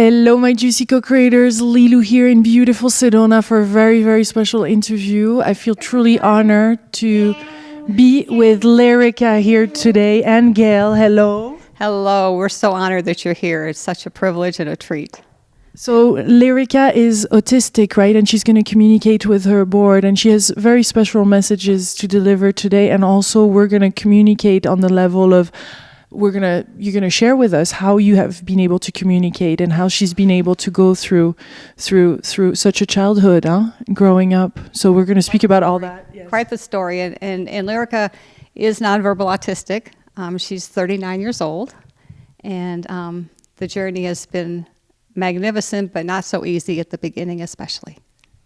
Hello, my Juicy Co-creators. Lilu here in beautiful Sedona for a very, very special interview. I feel truly honored to be with Lyrica here today and Gayle. Hello. Hello. We're so honored that you're here. It's such a privilege and a treat. So Lyrica is autistic, right? And she's going to communicate with her board, and she has very special messages to deliver today. And also we're going to communicate on the level of you're gonna share with us how you have been able to communicate and how she's been able to go through such a childhood, growing up. So we're gonna speak about all that. Yes. Quite the story. And Lyrica is nonverbal autistic. She's 39 years old, and the journey has been magnificent, but not so easy at the beginning, especially.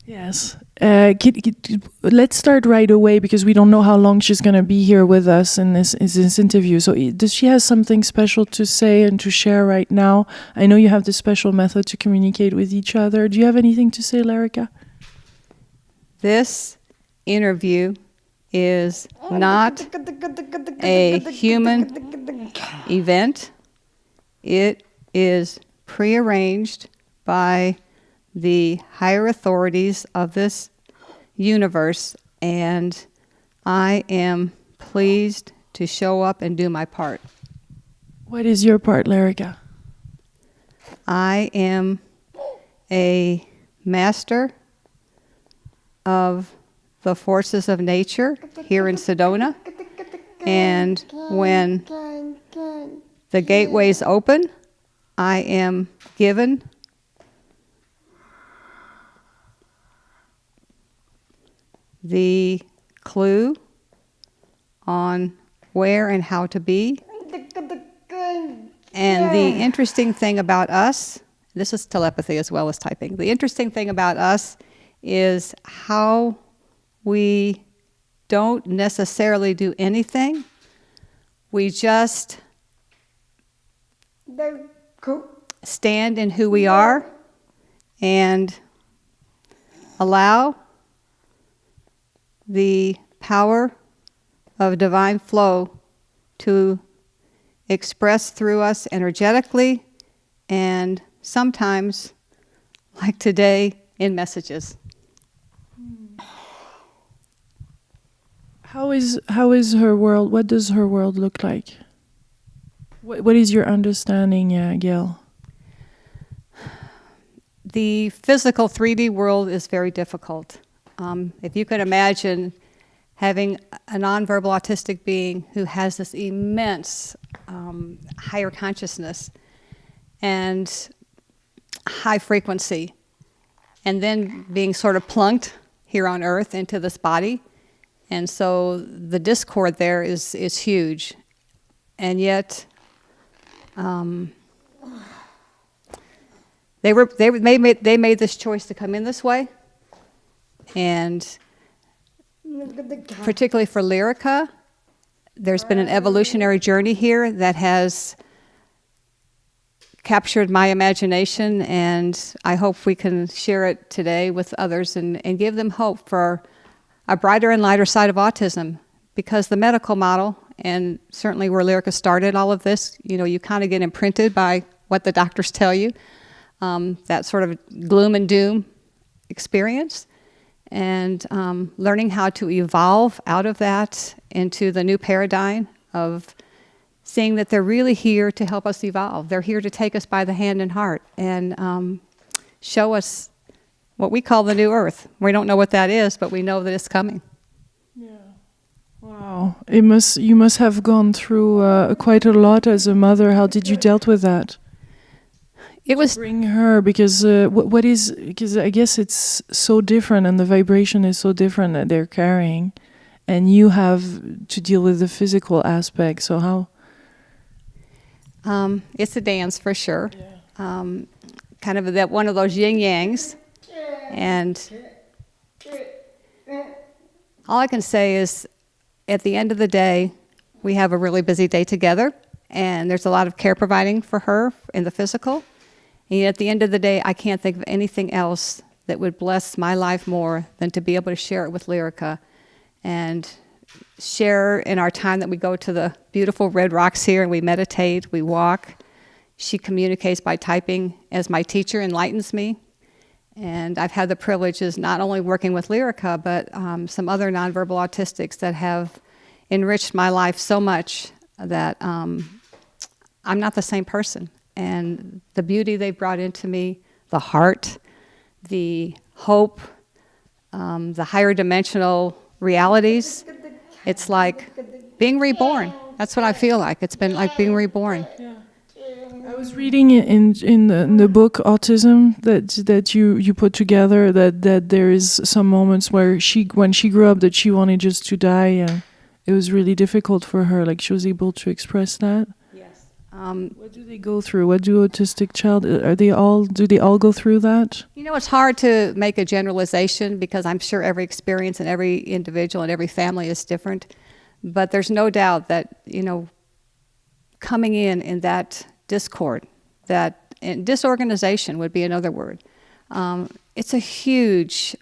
Yes. Let's start right away because we don't know how long she's going to be here with us in this interview. So does she have something special to say and to share right now? I know you have this special method to communicate with each other. Do you have anything to say, Lyrica? This interview is not a human event. It is prearranged by the higher authorities of this universe, and I am pleased to show up and do my part. What is your part, Lyrica? I am a master of the forces of nature here in Sedona, and when the gateways open, I am given the clue on where and how to be. And the interesting thing about us, this is telepathy as well as typing, the interesting thing about us is how we don't necessarily do anything. We just stand in who we are and allow the power of divine flow to express through us energetically, and sometimes, like today, in messages. How is her world? What does her world look like? What is your understanding, Gayle? The physical 3D world is very difficult. If you could imagine having a nonverbal autistic being who has this immense higher consciousness and high frequency, and then being sort of plunked here on Earth into this body, and so the discord there is huge, and yet they made this choice to come in this way. And particularly for Lyrica, there's been an evolutionary journey here that has captured my imagination, and I hope we can share it today with others and give them hope for a brighter and lighter side of autism. Because the medical model, and certainly where Lyrica started all of this, you kind of get imprinted by what the doctors tell you, that sort of gloom and doom experience. And learning how to evolve out of that into the new paradigm of seeing that they're really here to help us evolve. They're here to take us by the hand and heart and show us what we call the new earth. We don't know what that is, but we know that it's coming. Yeah. Wow. You must have gone through quite a lot as a mother. How did you dealt with that? It was bring her because because I guess it's so different and the vibration is so different that they're carrying, and you have to deal with the physical aspect. So how? It's a dance for sure. Yeah. Kind of that one of those yin yangs, and all I can say is, at the end of the day, we have a really busy day together, and there's a lot of care providing for her in the physical. And at the end of the day, I can't think of anything else that would bless my life more than to be able to share it with Lyrica and share in our time that we go to the beautiful red rocks here and we meditate, we walk, She communicates by typing as my teacher enlightens me. And I've had the privileges not only working with Lyrica, but some other nonverbal autistics that have enriched my life so much that I'm not the same person. And the beauty they brought into me, the heart, the hope, the higher dimensional realities, it's like being reborn. That's what I feel like. It's been like being reborn. Yeah. I was reading in the book Autism that you put together that there is some moments where when she grew up that she wanted just to die, and it was really difficult for her. Like she was able to express that. Yes. What do they go through? What do autistic child do they all go through that? You know, it's hard to make a generalization because I'm sure every experience and every individual and every family is different. But there's no doubt that, you know, coming in that discord, and disorganization would be another word. It's a huge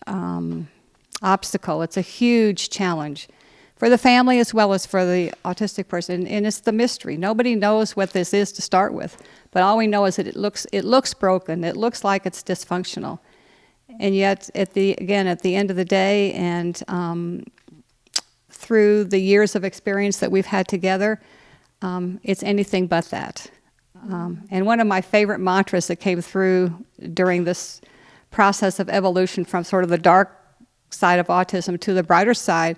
obstacle. It's a huge challenge for the family as well as for the autistic person. And it's the mystery. Nobody knows what this is to start with, but all we know is that it looks broken. It looks like it's dysfunctional. And yet, at the end of the day, and through the years of experience that we've had together, it's anything but that. And one of my favorite mantras that came through during this process of evolution from sort of the dark side of autism to the brighter side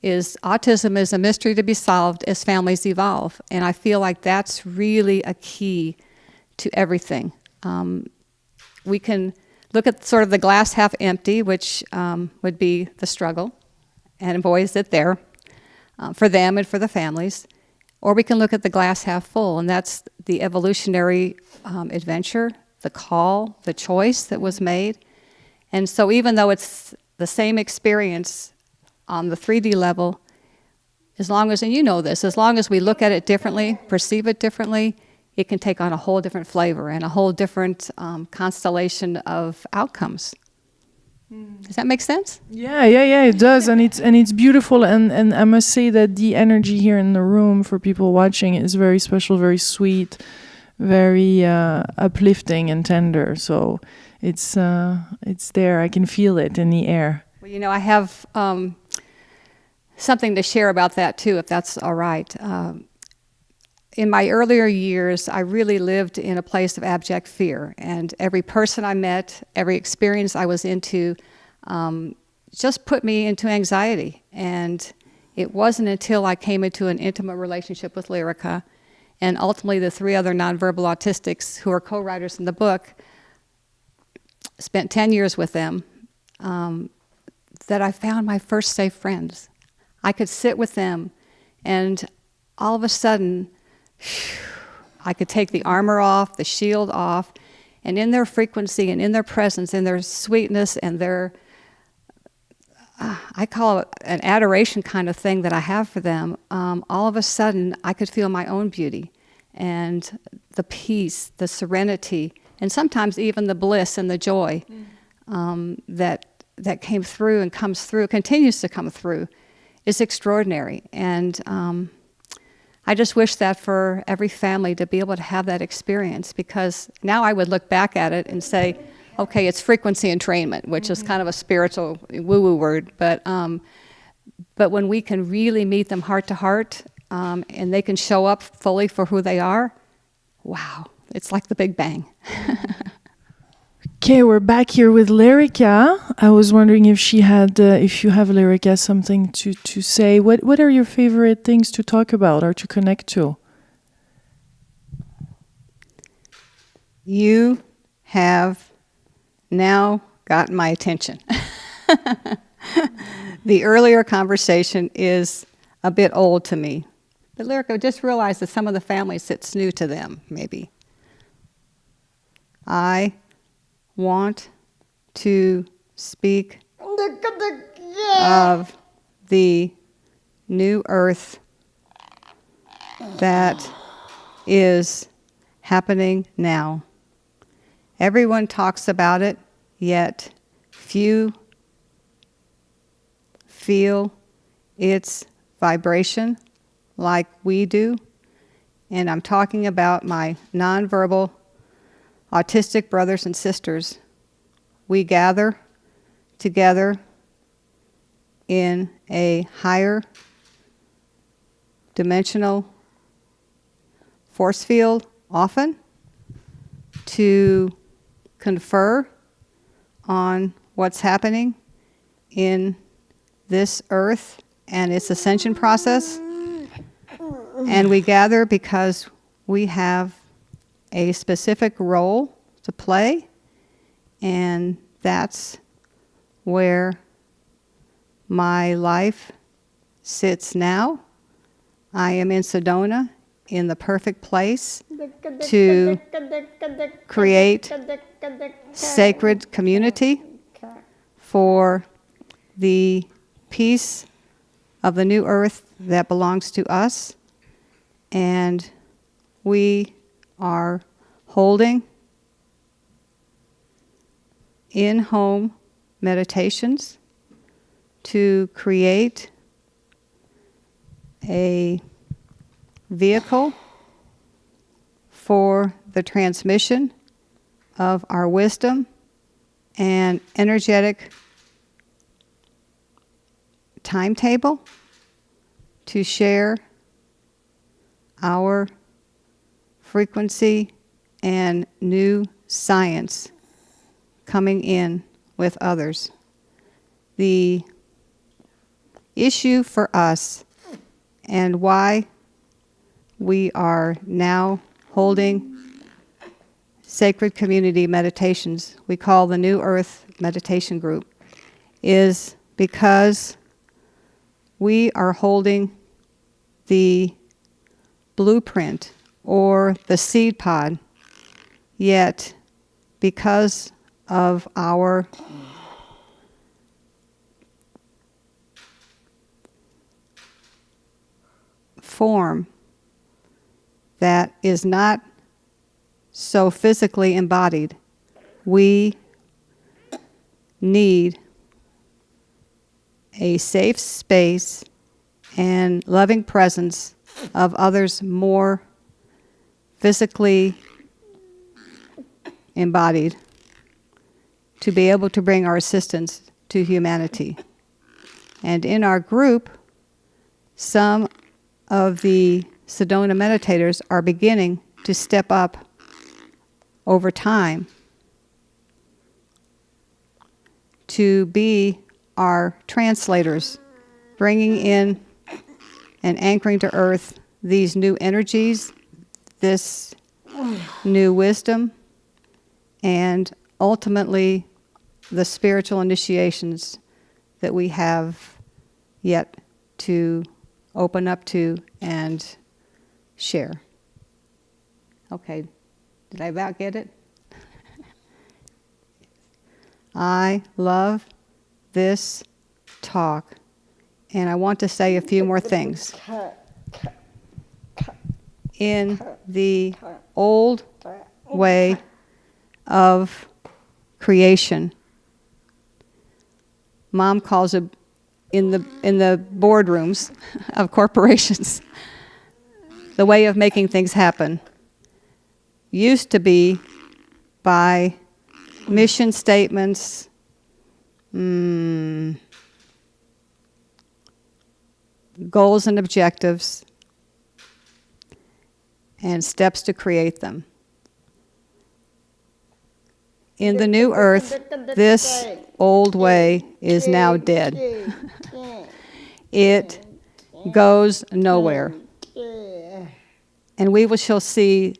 is autism is a mystery to be solved as families evolve. And I feel like that's really a key to everything. We can look at sort of the glass half empty, which would be the struggle, and boy, is it there for them and for the families. Or we can look at the glass half full, and that's the evolutionary adventure, the call, the choice that was made. And so even though it's the same experience on the 3D level, as long as, and you know this, as long as we look at it differently, perceive it differently, it can take on a whole different flavor and a whole different constellation of outcomes. Does that make sense? Yeah, it does, and it's beautiful, and I must say that the energy here in the room for people watching is very special, very sweet, very uplifting and tender. So it's there. I can feel it in the air. Well, you know, I have something to share about that too, if that's all right. In my earlier years, I really lived in a place of abject fear, and every person I met, every experience I was into, just put me into anxiety. And it wasn't until I came into an intimate relationship with Lyrica, and ultimately the 3 other nonverbal autistics who are co-writers in the book, spent 10 years with them, that I found my first safe friends. I could sit with them, and all of a sudden, I could take the armor off, the shield off, and in their frequency and in their presence, in their sweetness and their, I call it an adoration kind of thing that I have for them, all of a sudden I could feel my own beauty and the peace, the serenity, and sometimes even the bliss and the joy that came through and comes through, continues to come through, is extraordinary. And I just wish that for every family to be able to have that experience, because now I would look back at it and say, okay, it's frequency entrainment, which is kind of a spiritual woo-woo word, but when we can really meet them heart to heart, and they can show up fully for who they are, wow, it's like the Big Bang. Okay, we're back here with Lyrica. I was wondering if you have, Lyrica, something to say. What are your favorite things to talk about or to connect to? You have now gotten my attention. The earlier conversation is a bit old to me. But Lyrica, just realize that some of the families, it's new to them, maybe. I want to speak of the new earth that is happening now. Everyone talks about it, yet few feel its vibration like we do. and I'm talking about my nonverbal autistic brothers and sisters. We gather together in a higher dimensional force field often to confer on what's happening in this earth and its ascension process. And we gather because we have a specific role to play, and that's where my life sits now. I am in Sedona, in the perfect place to create sacred community for the piece of the new earth that belongs to us. And we are holding in-home meditations to create a vehicle for the transmission of our wisdom and energetic timetable to share our frequency and new science coming in with others. The issue for us and why we are now holding sacred community meditations, we call the New Earth Meditation Group, is because we are holding the blueprint or the seed pod, yet because of our form that is not so physically embodied, we need a safe space and loving presence of others more physically embodied to be able to bring our assistance to humanity. And in our group, some of the Sedona meditators are beginning to step up over time to be our translators, bringing in and anchoring to earth these new energies, this new wisdom, and ultimately the spiritual initiations that we have yet to open up to and share. Okay, did I about get it? I love this talk, and I want to say a few more things. In the old way of creation, Mom calls it in the boardrooms of corporations, the way of making things happen used to be by mission statements, goals and objectives, and steps to create them. In the new earth, this old way is now dead. It goes nowhere. And we shall see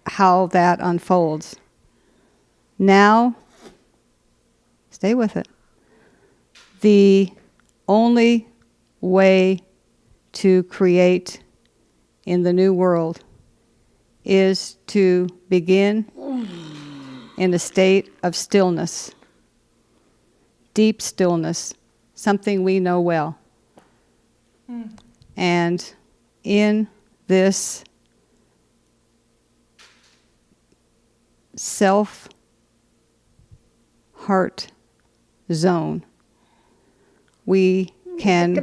how that unfolds. Now, stay with it. The only way to create in the new world is to begin in a state of stillness, deep stillness, something we know well. And in this self-heart zone, we can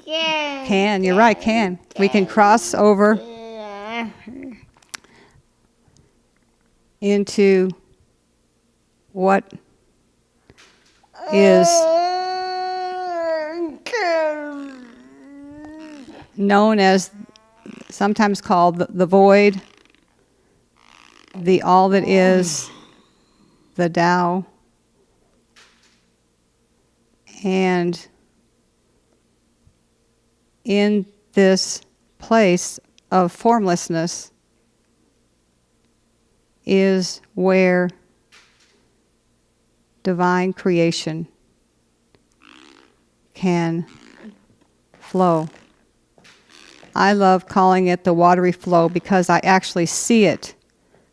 Can, you're right, can. We can cross over into what is known as, sometimes called the void, the all that is, the Tao, and in this place of formlessness is where divine creation can flow. I love calling it the watery flow because I actually see it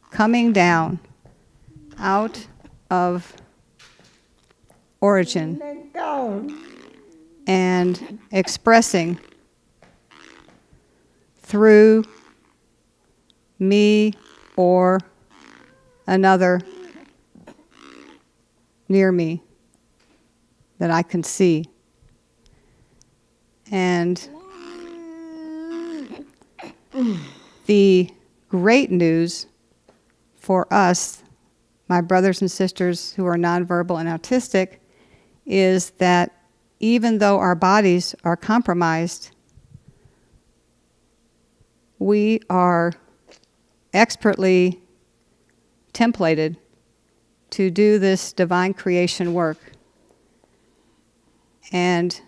coming down out of origin and expressing through me or another near me that I can see. And the great news for us, my brothers and sisters who are nonverbal and autistic, is that even though our bodies are compromised, we are expertly templated to do this divine creation work. And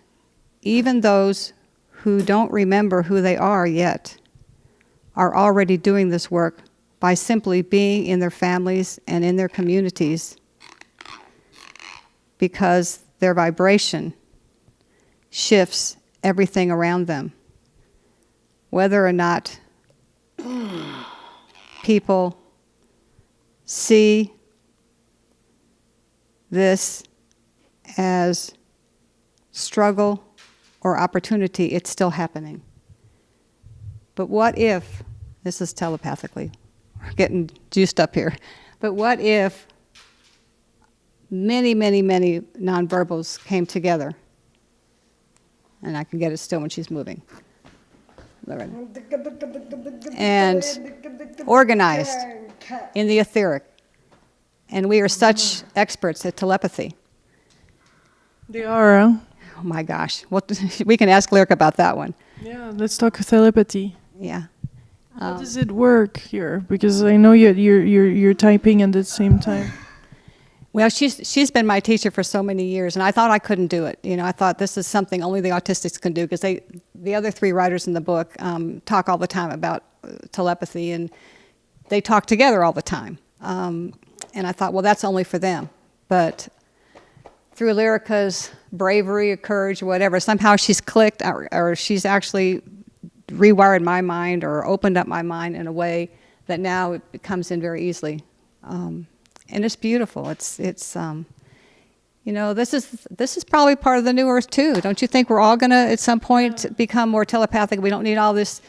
even those who don't remember who they are yet are already doing this work by simply being in their families and in their communities, because their vibration shifts everything around them. Whether or not people see this as struggle or opportunity, it's still happening. But what if, this is telepathically, we're getting juiced up here, but what if many, many, many nonverbals came together? And I can get it still when she's moving. And organized in the etheric. And we are such experts at telepathy. They are, huh? Oh my gosh. We can ask Lyrica about that one. Yeah, let's talk telepathy. Yeah. How does it work here? Because I know you're typing at the same time. Well, she's been my teacher for so many years, and I thought I couldn't do it. You know, I thought this is something only the autistics can do, because the other three writers in the book talk all the time about telepathy, and they talk together all the time. And I thought, well, that's only for them. But through Lyrica's bravery or courage or whatever, somehow she's clicked, or she's actually rewired my mind or opened up my mind in a way that now it comes in very easily. And it's beautiful. It's you know, this is probably part of the new earth too. Don't you think we're all gonna at some point become more telepathic? We don't need all this,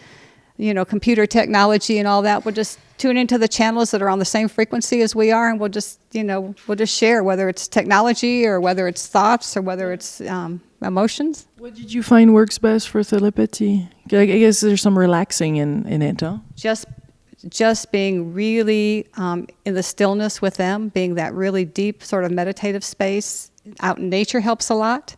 you know, computer technology and all that. We'll just tune into the channels that are on the same frequency as we are, and we'll just, you know, we'll just share, whether it's technology or whether it's thoughts or whether it's emotions. What did you find works best for telepathy? I guess there's some relaxing in it, huh? Just being really in the stillness with them, being that really deep sort of meditative space. Out in nature helps a lot.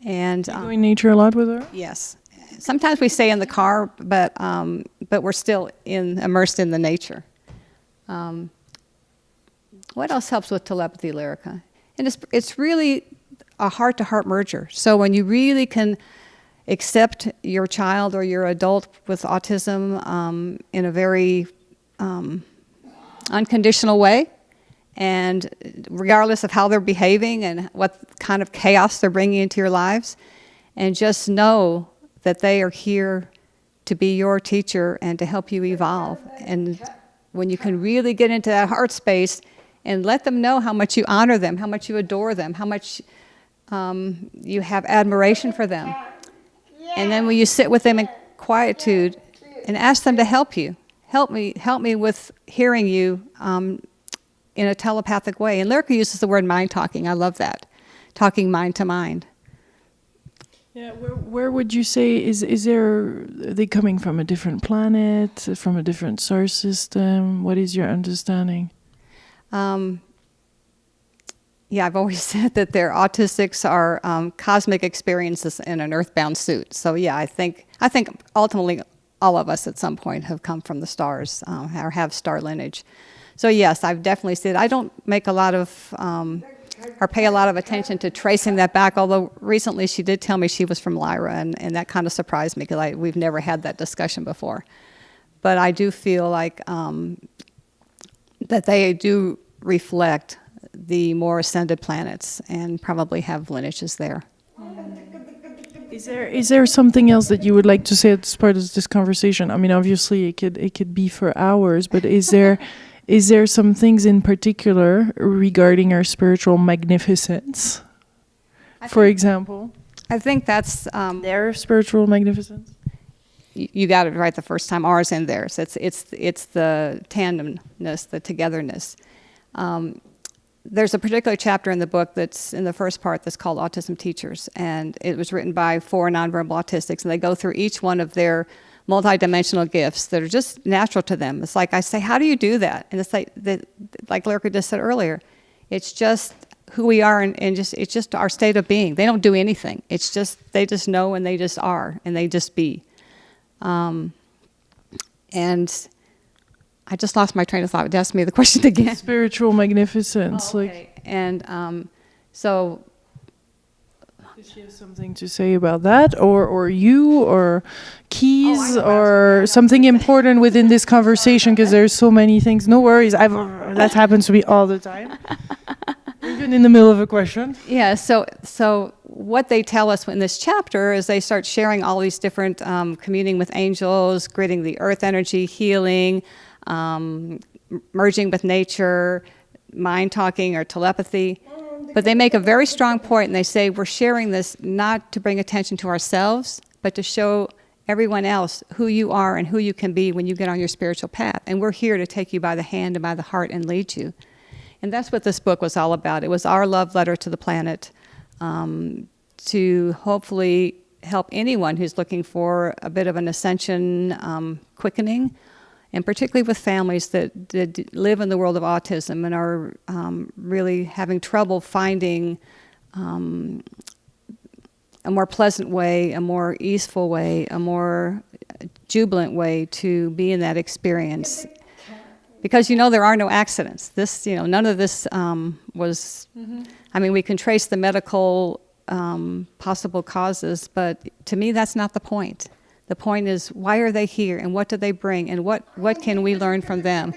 And you go in nature a lot with her? Yes. Sometimes we stay in the car, but we're still immersed in the nature. What else helps with telepathy, Lyrica? And it's really a heart-to-heart merger. So when you really can accept your child or your adult with autism in a very unconditional way, and regardless of how they're behaving and what kind of chaos they're bringing into your lives, and just know that they are here to be your teacher and to help you evolve. And when you can really get into that heart space and let them know how much you honor them, how much you adore them, how much you have admiration for them. And then when you sit with them in quietude and ask them to help you, help me with hearing you in a telepathic way. And Lyrica uses the word mind talking. I love that. Talking mind to mind. Yeah, where would you say is there? Are they coming from a different planet, from a different solar system? What is your understanding? Yeah, I've always said that their autistics are cosmic experiences in an earthbound suit. So yeah, I think ultimately all of us at some point have come from the stars or have star lineage. So yes, I've definitely seen it. I don't make a lot of or pay a lot of attention to tracing that back, although recently she did tell me she was from Lyra, and that kind of surprised me because we've never had that discussion before. But I do feel like that they do reflect the more ascended planets and probably have lineages there. Is there something else that you would like to say as part of this conversation? I mean, obviously it could be for hours, but is there some things in particular regarding our spiritual magnificence? For example, I think that's their spiritual magnificence. You got it right the first time. Ours and theirs. It's the tandemness, the togetherness. There's a particular chapter in the book that's in the first part that's called Autism Teachers, and it was written by 4 nonverbal autistics, and they go through each one of their multidimensional gifts that are just natural to them. It's like I say, how do you do that? And it's like Lyrica just said earlier, it's just who we are, and it's just our state of being. They don't do anything. It's just they just know, and they just are, and they just be. And I just lost my train of thought. Ask me the question again. Spiritual magnificence. Oh, okay. And so... Does she have something to say about that? Or you? Or keys? Or something important within this conversation? Because there's so many things. No worries. That happens to me all the time. Even in the middle of a question. Yeah, so what they tell us in this chapter is they start sharing all these different communing with angels, gridding the earth energy, healing, merging with nature, mind talking or telepathy. But they make a very strong point, and they say we're sharing this not to bring attention to ourselves, but to show everyone else who you are and who you can be when you get on your spiritual path. And we're here to take you by the hand and by the heart and lead you. And that's what this book was all about. It was our love letter to the planet, to hopefully help anyone who's looking for a bit of an ascension quickening, and particularly with families that live in the world of autism and are really having trouble finding a more pleasant way, a more easeful way, a more jubilant way to be in that experience. Because, there are no accidents. This, none of this was, I mean, we can trace the medical possible causes, but to me, that's not the point. The point is, why are they here, and what do they bring, and what can we learn from them?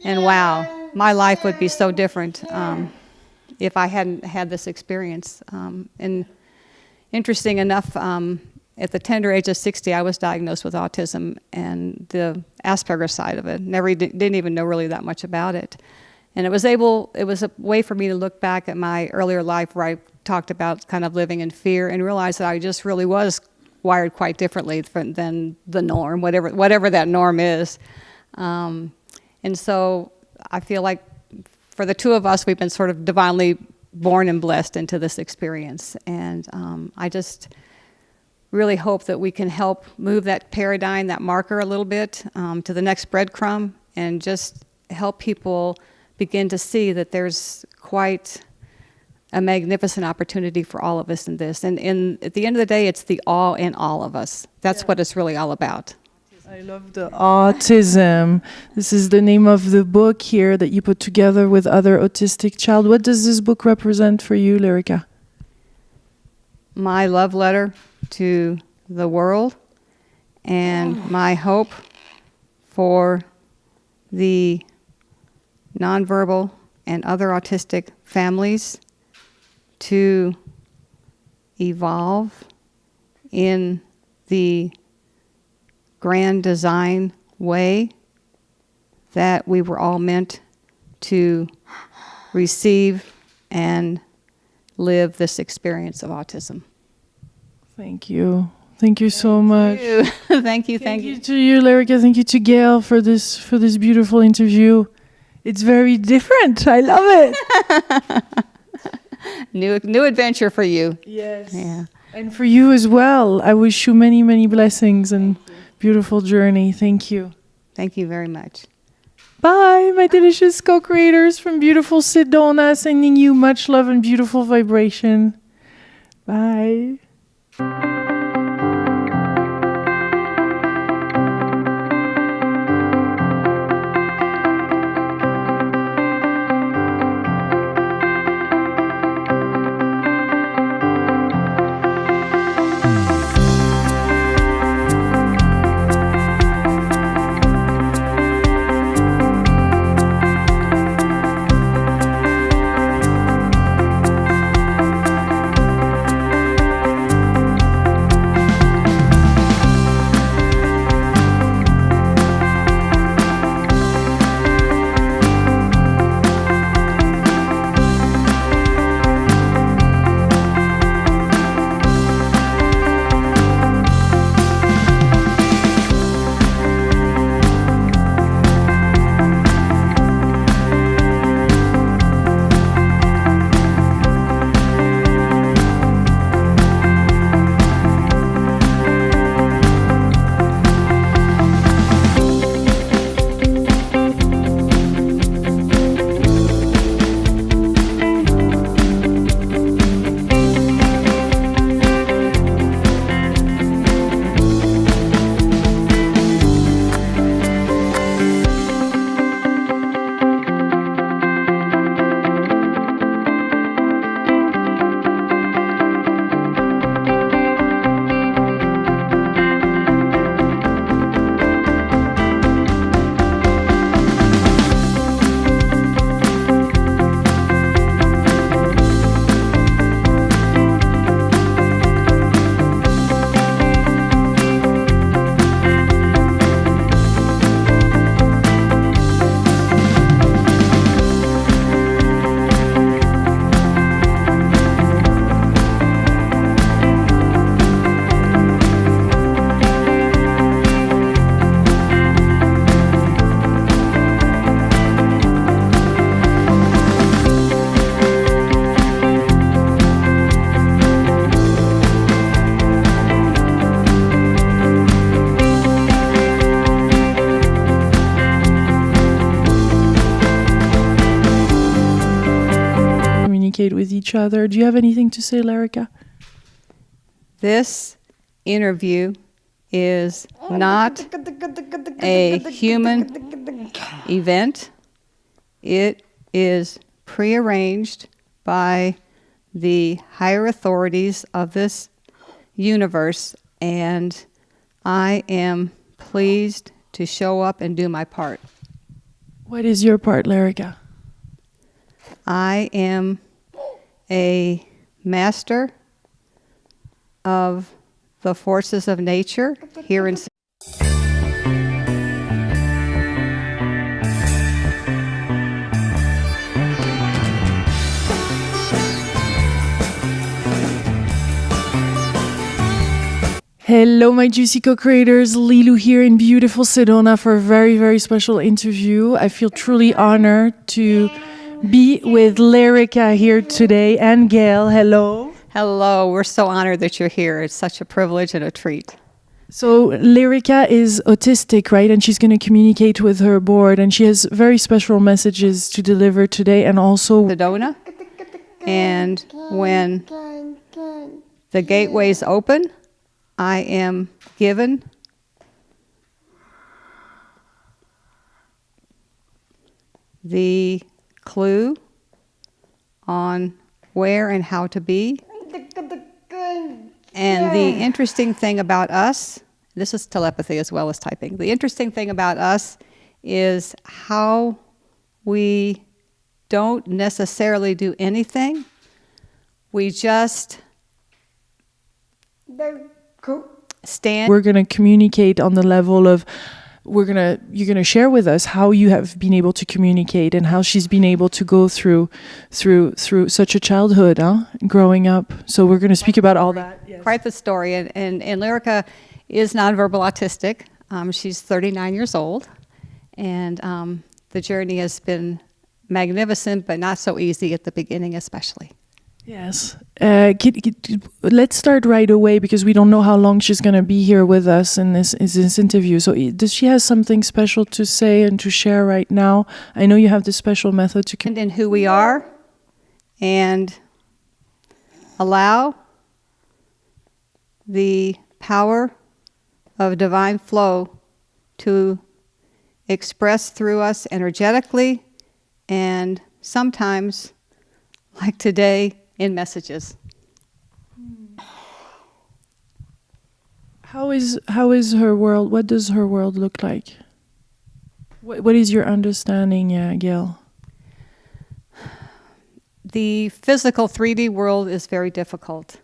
And wow, my life would be so different if I hadn't had this experience. And interesting enough, at the tender age of 60, I was diagnosed with autism and the Asperger's side of it. Didn't even know really that much about it. And it was a way for me to look back at my earlier life where I talked about kind of living in fear and realize that I just really was wired quite differently than the norm, whatever that norm is. And so I feel like for the two of us, we've been sort of divinely born and blessed into this experience. And I just really hope that we can help move that paradigm, that marker a little bit to the next breadcrumb, and just help people begin to see that there's quite a magnificent opportunity for all of us in this. And at the end of the day, it's the all in all of us. That's what it's really all about. I love the autism. This is the name of the book here that you put together with other autistic child. What does this book represent for you, Lyrica? My love letter to the world and my hope for the nonverbal and other autistic families to evolve in the grand design way that we were all meant to receive and live this experience of autism. Thank you. Thank you so much. Thank you. Thank you to you, Lyrica. Thank you to Gayle for this beautiful interview. It's very different. I love it. New adventure for you. Yes. Yeah. And for you as well. I wish you many, many blessings and beautiful journey. Thank you. Thank you very much. Bye, my delicious co-creators from beautiful Sedona, sending you much love and beautiful vibration. Bye. With each other. Do you have anything to say, Lyrica? This interview is not a human event. It is prearranged by the higher authorities of this universe, and I am pleased to show up and do my part. What is your part, Lyrica? I am a master of the forces of nature here in Hello, my juicy co-creators. Lilu here in beautiful Sedona for a very, very special interview. I feel truly honored to be with Lyrica here today and Gayle. Hello. Hello, we're so honored that you're here. It's such a privilege and a treat. So Lyrica is autistic, right? And she's going to communicate with her board, and she has very special messages to deliver today, and also Sedona. And when the gateways open, I am given the clue on where and how to be. And the interesting thing about us, this is telepathy as well as typing. The interesting thing about us is how we don't necessarily do anything. We just stand. We're going to communicate on the level of you're going to share with us how you have been able to communicate and how she's been able to go through such a childhood, growing up. So we're going to speak about all that. Yes. Quite the story. And Lyrica is nonverbal autistic. She's 39 years old. And the journey has been magnificent, but not so easy at the beginning especially. Yes. Let's start right away because we don't know how long she's going to be here with us in this interview. So does she have something special to say and to share right now? I know you have this special method to... And in who we are, and allow the power of divine flow to express through us energetically, and sometimes, like today, in messages. How is her world? What does her world look like? What is your understanding, Gayle? The physical 3D world is very difficult.